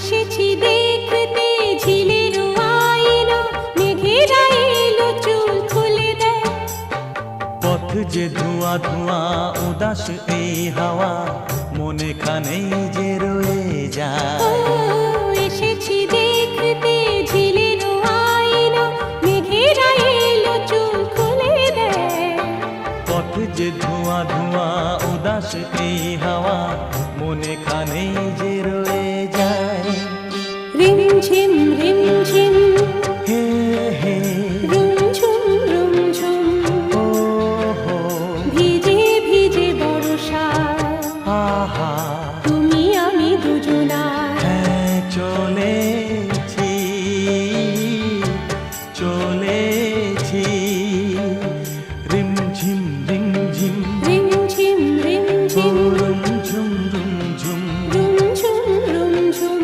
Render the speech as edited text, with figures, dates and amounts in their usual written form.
এসেছি দেখতে ঝিলের আইনো, মেঘেরা এলো চুল খুলে দেয়। পথ যে ধোঁয়া ধোঁয়া উদাস এই হাওয়া, মনে খানেই যে রয়ে ও, যায়। এসেছি দেখতে ঝিলের আইনো, মেঘেরা এলো চুল খুলে দেয়। পথ যে ধোঁয়া ধোঁয়া উদাস এই হাওয়া,